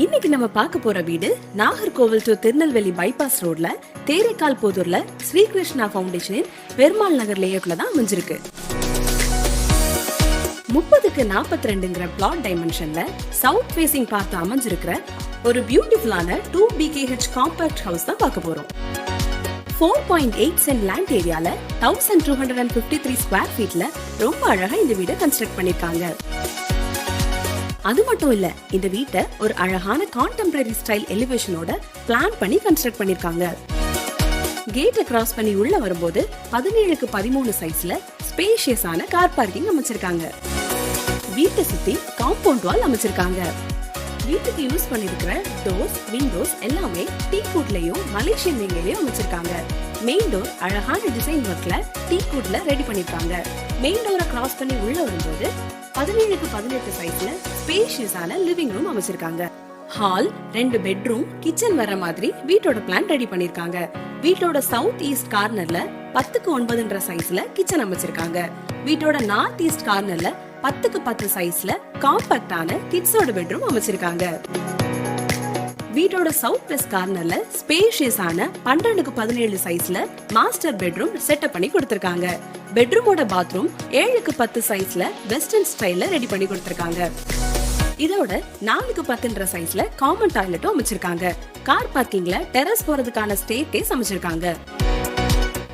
இன்னைக்கு நம்ம பார்க்க போற வீடு நாகர்கோவில் டு திருநெல்வேலி பைபாஸ் ரோட்ல தேரைக்கால் போதூர்ல ஸ்ரீகிருஷ்ணா ஃபவுண்டேஷனின் பெருமாள் நகர் லேஅவுட்ல தான் அமைஞ்சிருக்கு. 30க்கு 42ங்கிற பிளாட் டைமென்ஷன்ல சவுத் ஃபேசிங் பார்த்து அமைஞ்சிருக்கிற ஒரு பியூட்டிஃபுல்லான 2 BKH காம்பாக்ட் ஹவுஸ் தான் பார்க்க போறோம். 4.8 சென்ட் லேண்ட் ஏரியால 1253 ஸ்கொயர் ஃபீட்ல ரொம்ப அழகா இந்த வீடை கன்ஸ்ட்ரக்ட் பண்ணிருக்காங்க. அது மட்டும் இல்ல, இந்த வீட்டை ஒரு அழகான கான்டெம்பரரி ஸ்டைல் எலிவேஷனோட பிளான் பண்ணி கன்ஸ்ட்ரக்ட் பண்ணிருக்காங்க. கேட்டை கிராஸ் பண்ணி உள்ள வரும்போது 17க்கு 13 சைஸ்ல ஸ்பேஷியஸான கார் பார்க்கிங் அமைச்சிருக்காங்க. வீட்டை சுத்தி காம்பவுண்ட் வால் அமைச்சிருக்காங்க. வீட்டுக்கு யூஸ் பண்ணிருக்கிற டோர்ஸ், விண்டோஸ் எல்லாமே டீக்வுட்லயும் மலேசியன் மேட்லயும் அமைச்சிருக்காங்க. மெயின் டோர் அழகான டிசைன் ஒர்க்ல டீக்வுட்ல ரெடி பண்ணிருக்காங்க. மெயின் டோரை கிராஸ் பண்ணி உள்ள வரும்போது 17க்கு 18 சைஸ்ல ஸ்பேஷியஸான லிவிங் ரூம் அமைச்சிருக்காங்க. ஹால், 2 பெட்ரூம், கிச்சன் வர மாதிரி வீட்டோட பிளான் ரெடி பண்ணிருக்காங்க. வீட்டோட சவுத் ஈஸ்ட் கார்னர்ல 10க்கு 9ன்ற சைஸ்ல கிச்சன் அமைச்சிருக்காங்க. வீட்டோட நார்த் ஈஸ்ட் கார்னர்ல 10க்கு 10 சைஸ்ல காம்பாக்டான கிட்ஸோட பெட்ரூம் அமைச்சிருக்காங்க. வீட்டோட சவுத் வெஸ்ட் கார்னர்ல ஸ்பேஷியஸான 12க்கு 17 சைஸ்ல மாஸ்டர் பெட்ரூம் செட்டப் பண்ணி கொடுத்திருக்காங்க. பெட்ரூமோட பாத்ரூம் 7க்கு 10 சைஸ்ல வெஸ்டர்ன் ஸ்டைல்ல ரெடி பண்ணி கொடுத்திருக்காங்க. இதோட 4க்கு 10ன்ற சைஸ்ல காமன் டாய்லெட்டும் அமைச்சிருக்காங்க. கார் பார்க்கிங்ல டெரஸ் போறதுக்கான ஸ்டேர்கேஸ் அமைச்சிருக்காங்க.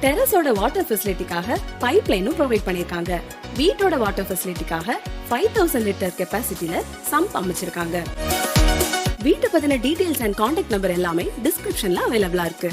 டெரஸோட வாட்டர் ஃபெசிலிட்டிக்காக பைப் லைனும் ப்ரொவைட் பண்ணிருக்காங்க. வீட்டோட வாட்டர் ஃபெசிலிட்டிக்காக 5000 லிட்டர் கெபாசிட்டில சம்ப் அமைச்சிருக்காங்க. வீட்டை பத்தின டீடைல்ஸ் அண்ட் கான்டாக்ட் நம்பர் எல்லாமே டிஸ்கிரிப்ஷன்ல அவைலபிளா இருக்கு.